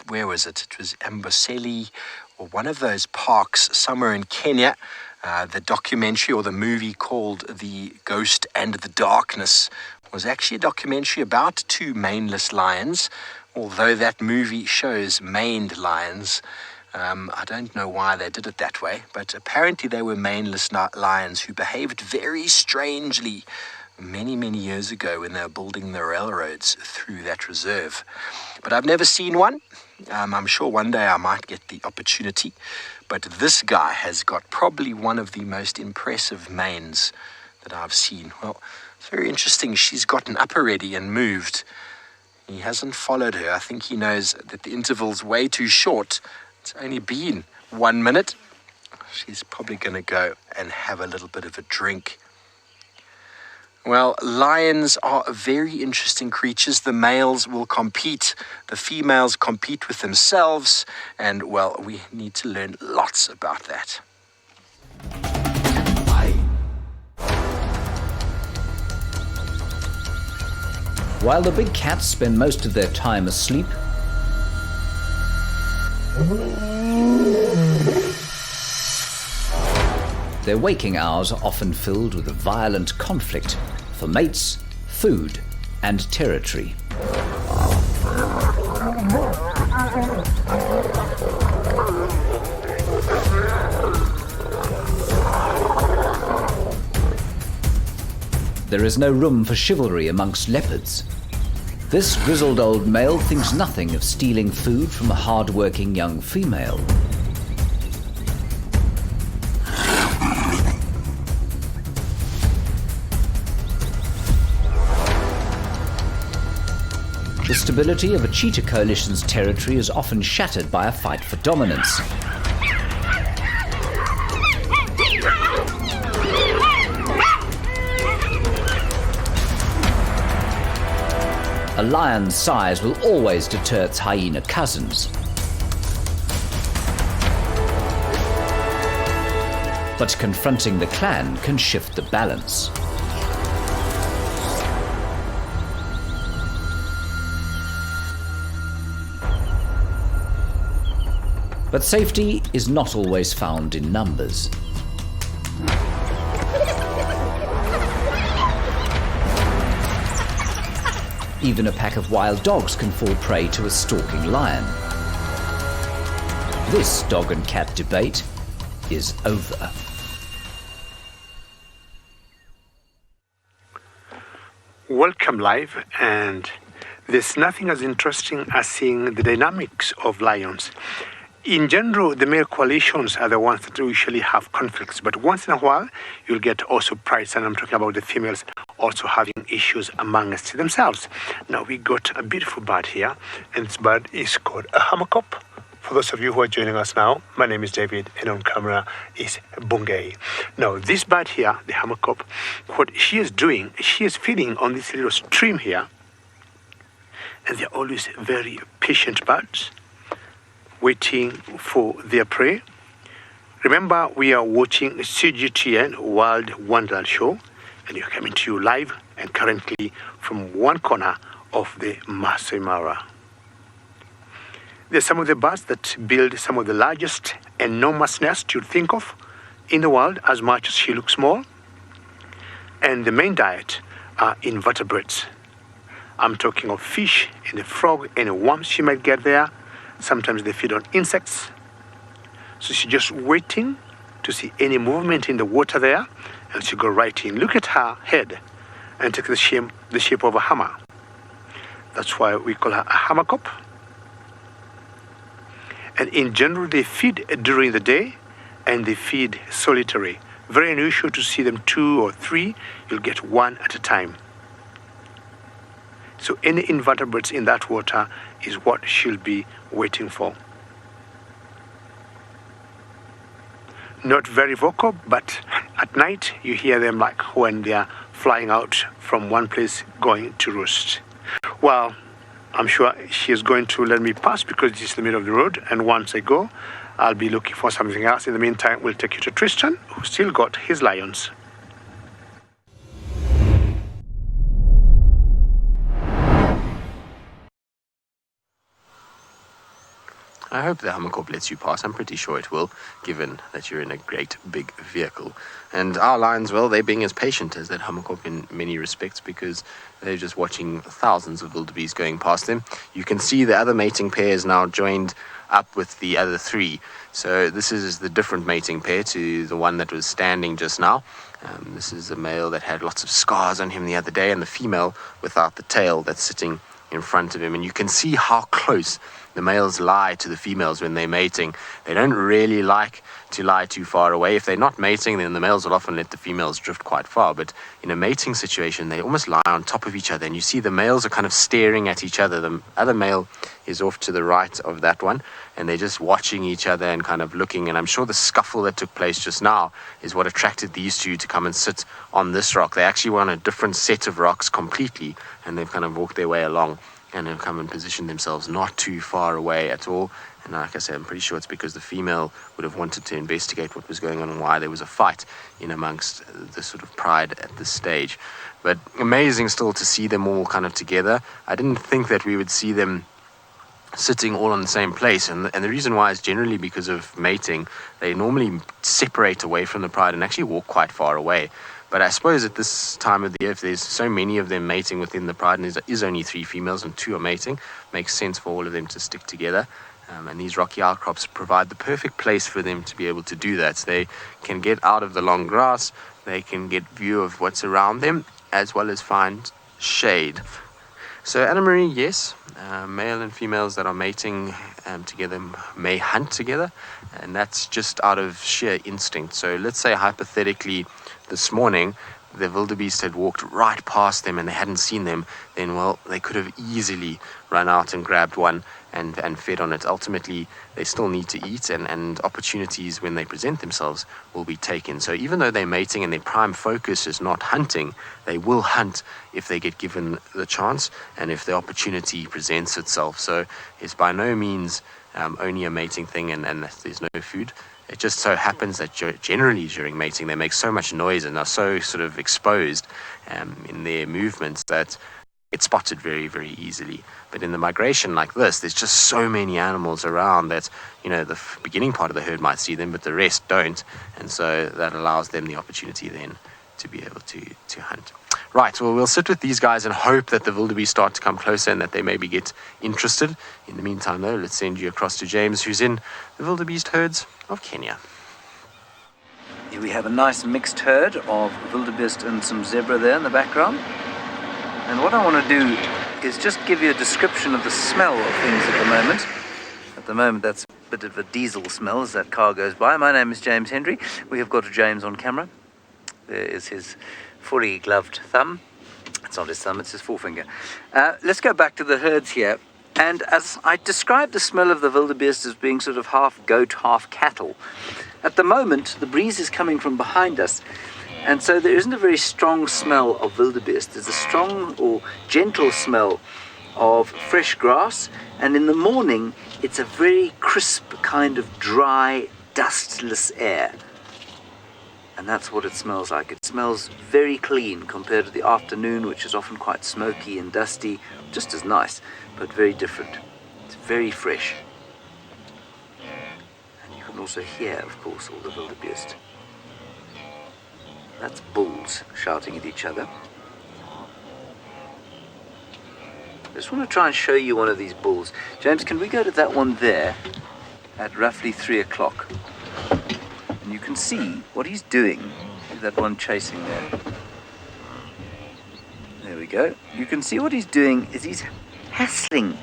where was it? It was Amboseli, or one of those parks somewhere in Kenya. The documentary or the movie called The Ghost and the Darkness was actually a documentary about 2 maneless lions, although that movie shows maned lions. I don't know why they did it that way, but apparently they were maneless lions who behaved very strangely many, many years ago when they were building the railroads through that reserve. But I've never seen one. I'm sure one day I might get the opportunity. But this guy has got probably one of the most impressive manes that I've seen. Well, it's very interesting. She's gotten up already and moved. He hasn't followed her. I think he knows that the interval's way too short. It's only been 1 minute. She's probably going to go and have a little bit of a drink. Well, lions are very interesting creatures. The males will compete. The females compete with themselves. And, well, we need to learn lots about that. While the big cats spend most of their time asleep, their waking hours are often filled with a violent conflict for mates, food, and territory. There is no room for chivalry amongst leopards. This grizzled old male thinks nothing of stealing food from a hard-working young female. The stability of a cheetah coalition's territory is often shattered by a fight for dominance. A lion's size will always deter its hyena cousins. But confronting the clan can shift the balance. But safety is not always found in numbers. Even a pack of wild dogs can fall prey to a stalking lion. This dog and cat debate is over. Welcome live, and there's nothing as interesting as seeing the dynamics of lions. In general, the male coalitions are the ones that usually have conflicts, but once in a while, you'll get also prides, and I'm talking about the females also having issues amongst themselves. Now, we got a beautiful bird here, and this bird is called a hammerkop. For those of you who are joining us now, my name is David, and on camera is Bungay. Now, this bird here, the hammerkop, what she is doing, she is feeding on this little stream here, and they're always very patient birds, waiting for their prey. Remember, we are watching CGTN Wild Wonderland show, and you're coming to you live and currently from one corner of the Masai Mara. There's some of the birds that build some of the largest enormous nests you'd think of in the world, as much as she looks small. And the main diet are invertebrates. I'm talking of fish and the frog and the worms she might get there. Sometimes they feed on insects. So she's just waiting to see any movement in the water there, and she go right in. Look at her head and take the shape of a hammer. That's why we call her a hammerkop. And in general, they feed during the day, and they feed solitary. Very unusual to see them 2 or 3. You'll get one at a time. So any invertebrates in that water is what she'll be waiting for. Not very vocal, but at night you hear them like when they are flying out from one place going to roost. Well, I'm sure she is going to let me pass because this is the middle of the road, and once I go, I'll be looking for something else. In the meantime, we'll take you to Tristan, who still got his lions. I hope the hammerkop lets you pass. I'm pretty sure it will, given that you're in a great big vehicle. And our lions, well, they're being as patient as that hammerkop in many respects, because they're just watching thousands of wildebeest going past them. You can see the other mating pair is now joined up with the other 3. So this is the different mating pair to the one that was standing just now. This is the male that had lots of scars on him the other day, and the female without the tail that's sitting in front of him. And you can see how close the males lie to the females when they're mating. They don't really like to lie too far away. If they're not mating, then the males will often let the females drift quite far. But in a mating situation, they almost lie on top of each other. And you see the males are kind of staring at each other. The other male is off to the right of that one, and they're just watching each other and kind of looking. And I'm sure the scuffle that took place just now is what attracted these two to come and sit on this rock. They actually were on a different set of rocks completely, and they've kind of walked their way along and have come and positioned themselves not too far away at all. And like I said, I'm pretty sure it's because the female would have wanted to investigate what was going on and why there was a fight in amongst the sort of pride at this stage. But amazing still to see them all kind of together. I didn't think that we would see them sitting all on the same place, and the reason why is generally because of mating. They normally separate away from the pride and actually walk quite far away. But I suppose at this time of the year, if there's so many of them mating within the pride, and there is only 3 females and 2 are mating, makes sense for all of them to stick together. And these rocky outcrops provide the perfect place for them to be able to do that. So they can get out of the long grass, they can get view of what's around them, as well as find shade. So Anna Marie, yes, male and females that are mating together may hunt together, and that's just out of sheer instinct. So let's say hypothetically this morning the wildebeest had walked right past them and they hadn't seen them, then well, they could have easily run out and grabbed one and fed on it. Ultimately, they still need to eat, and opportunities when they present themselves will be taken. So even though they're mating and their prime focus is not hunting, they will hunt if they get given the chance and if the opportunity presents itself. So it's by no means only a mating thing and there's no food. It just so happens that generally during mating they make so much noise and are so sort of exposed in their movements that it's spotted very, very easily. But in the migration like this, there's just so many animals around that, you know, the beginning part of the herd might see them, but the rest don't. And so that allows them the opportunity then to be able to hunt. Right, well, we'll sit with these guys and hope that the wildebeest start to come closer and that they maybe get interested. In the meantime, though, let's send you across to James, who's in the wildebeest herds of Kenya. Here we have a nice mixed herd of wildebeest and some zebra there in the background. And what I want to do is just give you a description of the smell of things at the moment. At the moment, that's a bit of a diesel smell as that car goes by. My name is James Hendry. We have got James on camera. There is his fully gloved thumb. It's not his thumb, it's his forefinger. Let's go back to the herds here. And as I described the smell of the wildebeest as being sort of half goat, half cattle, at the moment the breeze is coming from behind us, and so there isn't a very strong smell of wildebeest. There's a strong or gentle smell of fresh grass, and in the morning it's a very crisp kind of dry, dustless air. And that's what it smells like. It smells very clean compared to the afternoon, which is often quite smoky and dusty, just as nice, but very different. It's very fresh. And you can also hear, of course, all the wildebeest. That's bulls shouting at each other. I just want to try and show you one of these bulls. James, can we go to that one there at roughly 3 o'clock? And you can see what he's doing, that one chasing there. There we go. You can see what he's doing is he's hassling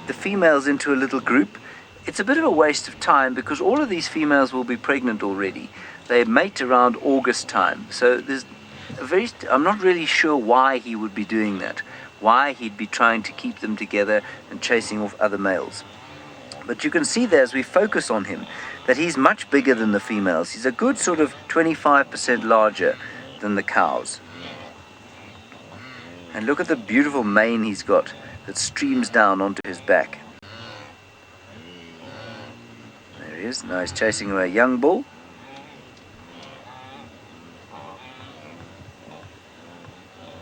the females into a little group. It's a bit of a waste of time because all of these females will be pregnant already. They mate around August time. So there's I'm not really sure why he would be doing that, why he'd be trying to keep them together and chasing off other males. But you can see there as we focus on him that he's much bigger than the females. He's a good sort of 25% larger than the cows. And look at the beautiful mane he's got that streams down onto his back. There he is. Now he's chasing away a young bull.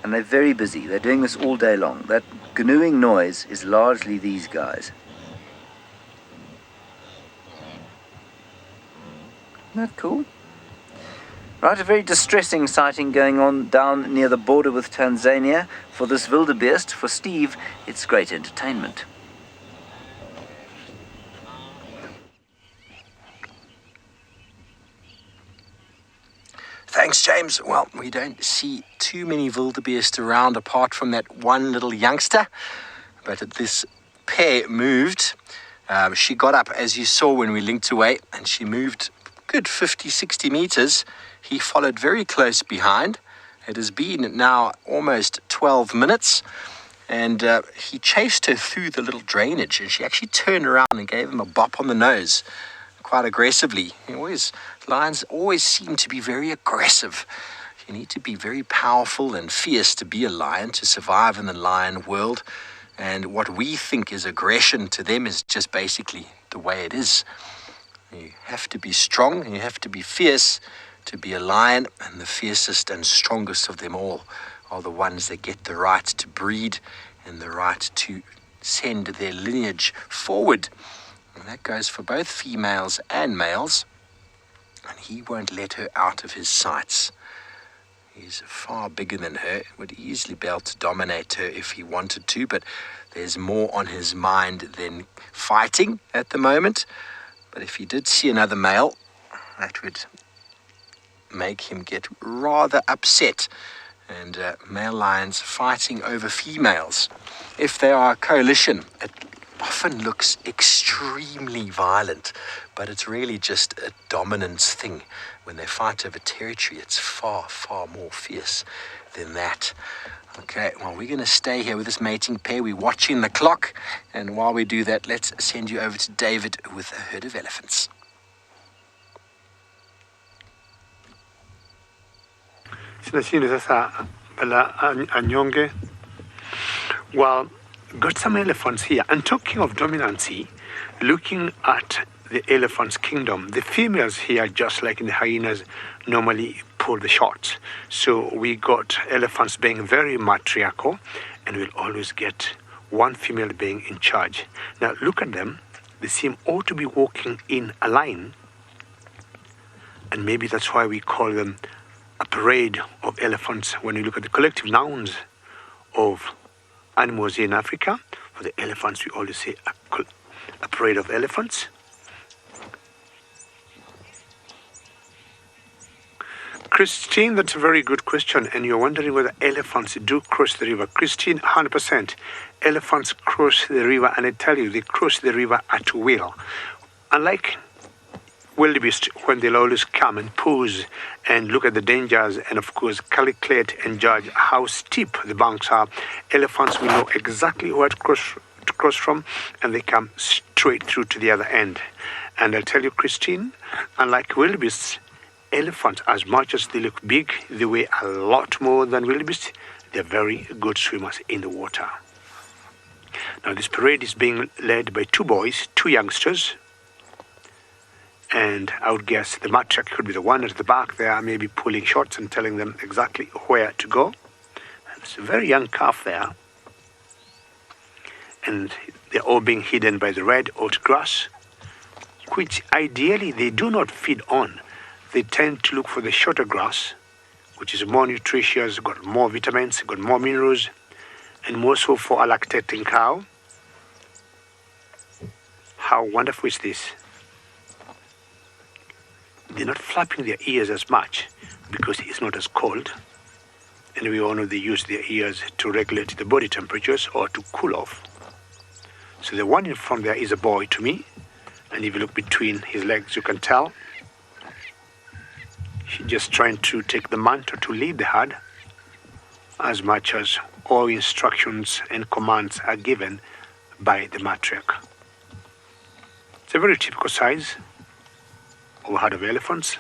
And they're very busy. They're doing this all day long. That canoeing noise is largely these guys. Isn't that cool? Right, a very distressing sighting going on down near the border with Tanzania. For this wildebeest, for Steve, it's great entertainment. Thanks, James. Well, we don't see too many wildebeest around apart from that one little youngster. But this pair moved. She got up, as you saw when we linked away, and she moved good 50, 60 meters. He followed very close behind. It has been now almost 12 minutes. And he chased her through the little drainage, and she actually turned around and gave him a bop on the nose quite aggressively. Lions always seem to be very aggressive. You need to be very powerful and fierce to be a lion, to survive in the lion world. And what we think is aggression to them is just basically the way it is. You have to be strong and you have to be fierce to be a lion, and the fiercest and strongest of them all are the ones that get the right to breed and the right to send their lineage forward. And that goes for both females and males. And he won't let her out of his sights. He's far bigger than her, would easily be able to dominate her if he wanted to, but there's more on his mind than fighting at the moment. But if he did see another male, that would make him get rather upset. And male lions fighting over females, if they are a coalition, it often looks extremely violent, but it's really just a dominance thing. When they fight over territory, it's far, far more fierce than that. Okay, well, we're going to stay here with this mating pair. We're watching the clock, and while we do that, let's send you over to David with a herd of elephants. Well, got some elephants here. And talking of dominancy, looking at the elephant's kingdom, the females here, just like in the hyenas, normally pull the shots. So we got elephants being very matriarchal, and we'll always get one female being in charge. Now look at them. They seem all to be walking in a line, and maybe that's why we call them a parade of elephants. When you look at the collective nouns of animals in Africa, for the elephants we always say a parade of elephants. Christine, that's a very good question, and you're wondering whether elephants do cross the river. Christine, 100%. Elephants cross the river, and I tell you, they cross the river at will. Unlike wildebeest, when they'll always come and pause and look at the dangers and, of course, calculate and judge how steep the banks are, elephants will know exactly where to cross from, and they come straight through to the other end. And I'll tell you, Christine, unlike wildebeests, elephants, as much as they look big, they weigh a lot more than wildebeest. They're very good swimmers in the water. Now, this parade is being led by two boys, two youngsters, and I would guess the matriarch could be the one at the back there, maybe pulling shots and telling them exactly where to go. There's a very young calf there, and they're all being hidden by the red oat grass, which ideally they do not feed on. They tend to look for the shorter grass, which is more nutritious, got more vitamins, got more minerals, and more so for a lactating cow. How wonderful is this? They're not flapping their ears as much because it's not as cold. And we all know they use their ears to regulate the body temperatures or to cool off. So the one in front there is a boy to me. And if you look between his legs, you can tell she's just trying to take the mantle to lead the herd, as much as all instructions and commands are given by the matriarch. It's a very typical size of a herd of elephants,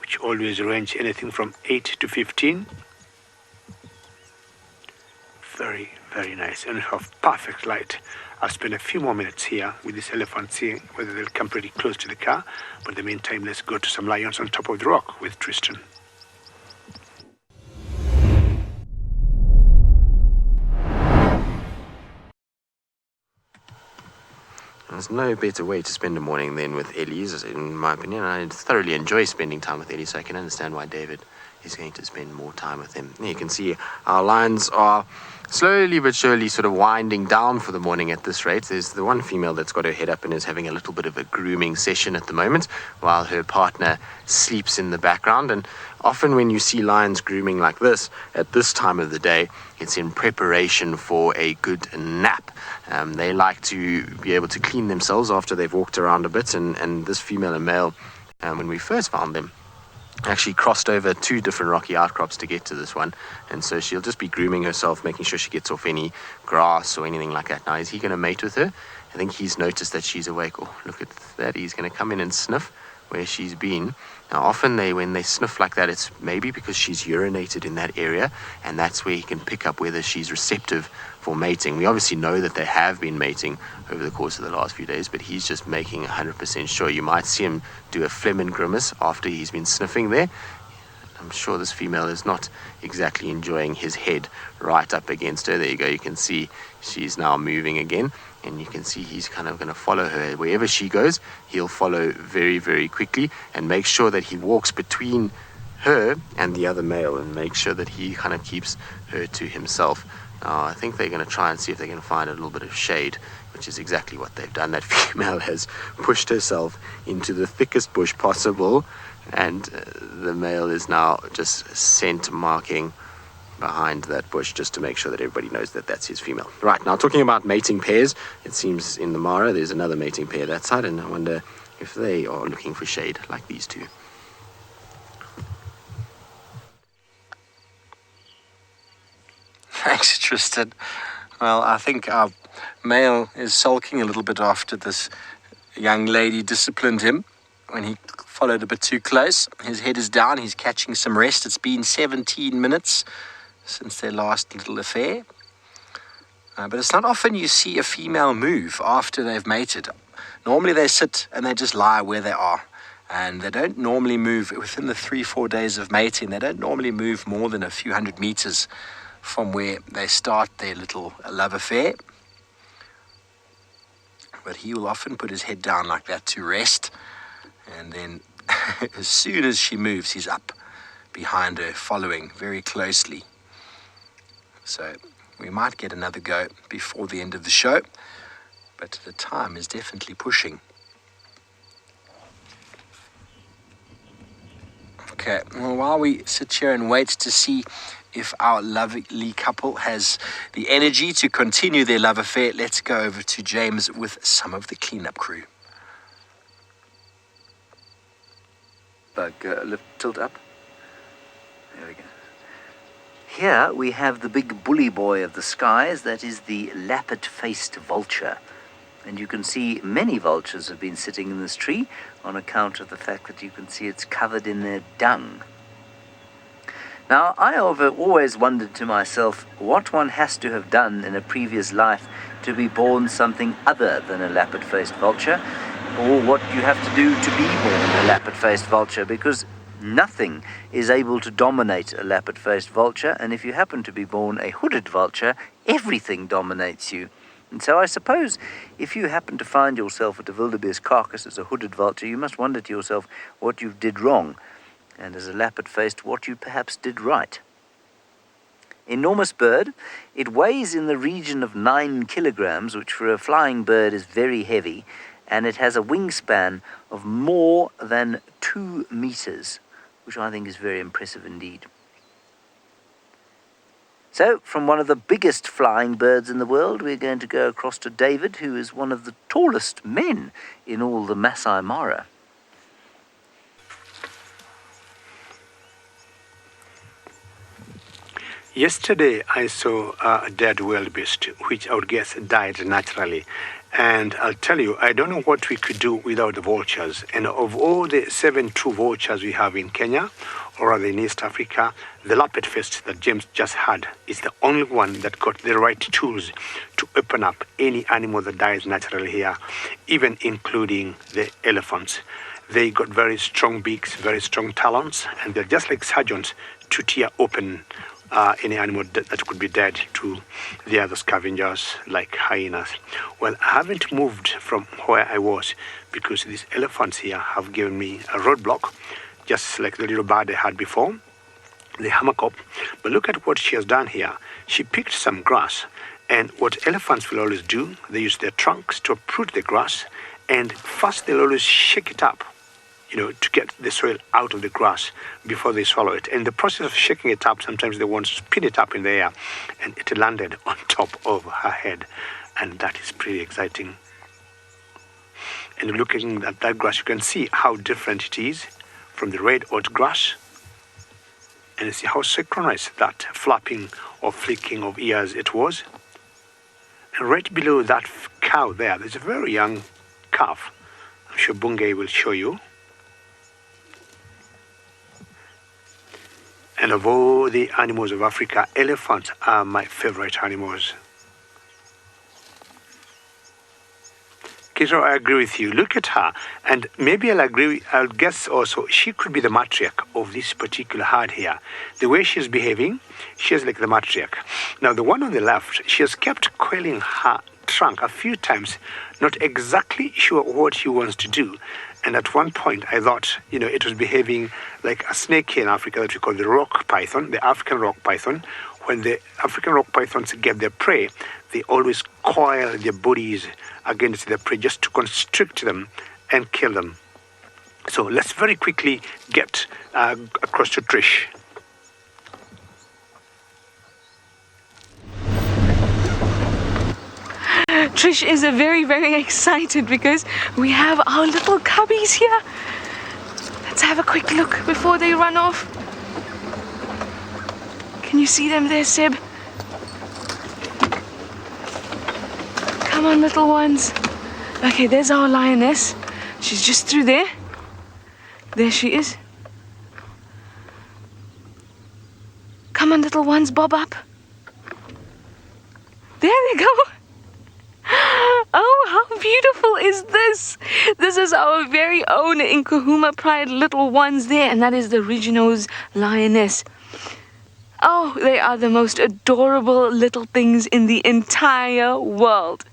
which always range anything from 8 to 15. Very, very nice, and have perfect light. I'll spend a few more minutes here with these elephants, seeing whether they'll come pretty close to the car. But in the meantime, let's go to some lions on top of the rock with Tristan. There's no better way to spend a morning than with Ellie's, in my opinion. I thoroughly enjoy spending time with Ellie, so I can understand why David is going to spend more time with him. You can see our lions are slowly but surely sort of winding down for the morning at this rate. There's the one female that's got her head up and is having a little bit of a grooming session at the moment while her partner sleeps in the background. And often when you see lions grooming like this at this time of the day, it's in preparation for a good nap. They like to be able to clean themselves after they've walked around a bit, and this female and male, when we first found them, actually crossed over two different rocky outcrops to get to this one, and so she'll just be grooming herself, making sure she gets off any grass or anything like that. Now, is he going to mate with her? I think he's noticed that she's awake. Oh, look at that, he's going to come in and sniff where she's been. Now, often when they sniff like that, it's maybe because she's urinated in that area, and that's where he can pick up whether she's receptive for mating. We obviously know that they have been mating over the course of the last few days, but he's just making 100% sure. You might see him do a phlegm and grimace after he's been sniffing there. I'm sure this female is not exactly enjoying his head right up against her. There you go, you can see she's now moving again, and you can see he's kind of going to follow her. Wherever she goes, he'll follow very, very quickly and make sure that he walks between her and the other male and make sure that he kind of keeps her to himself. I think they're going to try and see if they can find a little bit of shade, which is exactly what they've done. That female has pushed herself into the thickest bush possible, and the male is now just scent marking behind that bush just to make sure that everybody knows that that's his female. Right, now talking about mating pairs, it seems in the Mara there's another mating pair that side, and I wonder if they are looking for shade like these two. Thanks, Tristan. Well, I think our male is sulking a little bit after this young lady disciplined him when he followed a bit too close. His head is down. He's catching some rest. It's been 17 minutes since their last little affair. But it's not often you see a female move after they've mated. Normally they sit and they just lie where they are. And they don't normally move within the 3-4 days of mating. They don't normally move more than a few hundred meters from where they start their little love affair. But he will often put his head down like that to rest, and then as soon as she moves, he's up behind her, following very closely. So we might get another go before the end of the show, but the time is definitely pushing. Okay, well, while we sit here and wait to see if our lovely couple has the energy to continue their love affair, let's go over to James with some of the cleanup crew. Tilt up. There we go. Here we have the big bully boy of the skies, that is the lappet-faced vulture. And you can see many vultures have been sitting in this tree on account of the fact that you can see it's covered in their dung. Now, I have always wondered to myself what one has to have done in a previous life to be born something other than a lappet-faced vulture, or what you have to do to be born a lappet-faced vulture, because nothing is able to dominate a lappet-faced vulture, and if you happen to be born a hooded vulture, everything dominates you. And so I suppose if you happen to find yourself at a wildebeest carcass as a hooded vulture, you must wonder to yourself what you did wrong, and as a lappet-faced, what you perhaps did right. Enormous bird. It weighs in the region of 9 kilograms, which for a flying bird is very heavy, and it has a wingspan of more than 2 meters, which I think is very impressive indeed. So, from one of the biggest flying birds in the world, we're going to go across to David, who is one of the tallest men in all the Masai Mara. Yesterday I saw a dead wildebeest, which I would guess died naturally. And I'll tell you, I don't know what we could do without the vultures. And of all the 7 true vultures we have in Kenya, or rather in East Africa, the lappet-faced that James just had is the only one that got the right tools to open up any animal that dies naturally here, even including the elephants. They got very strong beaks, very strong talons, and they're just like surgeons to tear open any animal that could be dead to the other scavengers like hyenas. Well, I haven't moved from where I was because these elephants here have given me a roadblock, just like the little bird I had before, the hammerkop. But look at what she has done here. She picked some grass, and what elephants will always do, they use their trunks to uproot the grass, and first they'll always shake it up, to get the soil out of the grass before they swallow it. And the process of shaking it up, sometimes they want to spin it up in the air, and it landed on top of her head. And that is pretty exciting. And looking at that grass, you can see how different it is from the red oat grass. And you see how synchronized that flapping or flicking of ears it was. And right below that cow there's a very young calf. I'm sure Bungay will show you. And of all the animals of Africa, elephants are my favorite animals. Kito, I agree with you. Look at her. And maybe I'll guess also she could be the matriarch of this particular herd here. The way she's behaving, she's like the matriarch. Now, the one on the left, she has kept coiling her trunk a few times, not exactly sure what she wants to do. And at one point, I thought, it was behaving like a snake here in Africa that we call the rock python, the African rock python. When the African rock pythons get their prey, they always coil their bodies against their prey just to constrict them and kill them. So let's very quickly get across to Trish. Trish is very, very excited because we have our little cubbies here. Let's have a quick look before they run off. Can you see them there, Seb? Come on, little ones. Okay, there's our lioness. She's just through there. There she is. Come on, little ones, bob up. There they go. Oh, how beautiful is this? This is our very own Nkahuma Pride little ones there, and that is the Regino's lioness. Oh, they are the most adorable little things in the entire world.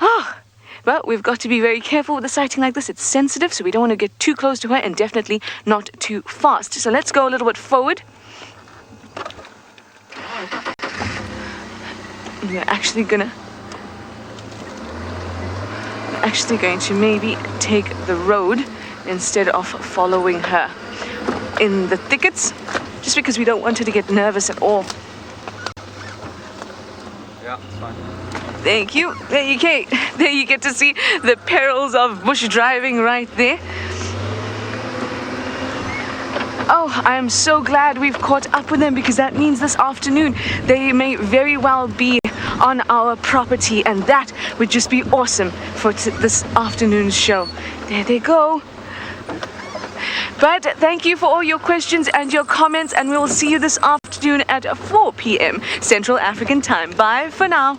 Oh, But we've got to be very careful with a sighting like this. It's sensitive, so we don't want to get too close to her and definitely not too fast. So let's go a little bit forward. We're actually going to maybe take the road instead of following her in the thickets, just because we don't want her to get nervous at all. Yeah, it's fine. Thank you. There you get to see the perils of bush driving right there. Oh, I am so glad we've caught up with them, because that means this afternoon they may very well be on our property, and that would just be awesome for this afternoon's show. There they go. But thank you for all your questions and your comments, and we will see you this afternoon at 4 p.m. Central African Time. Bye for now.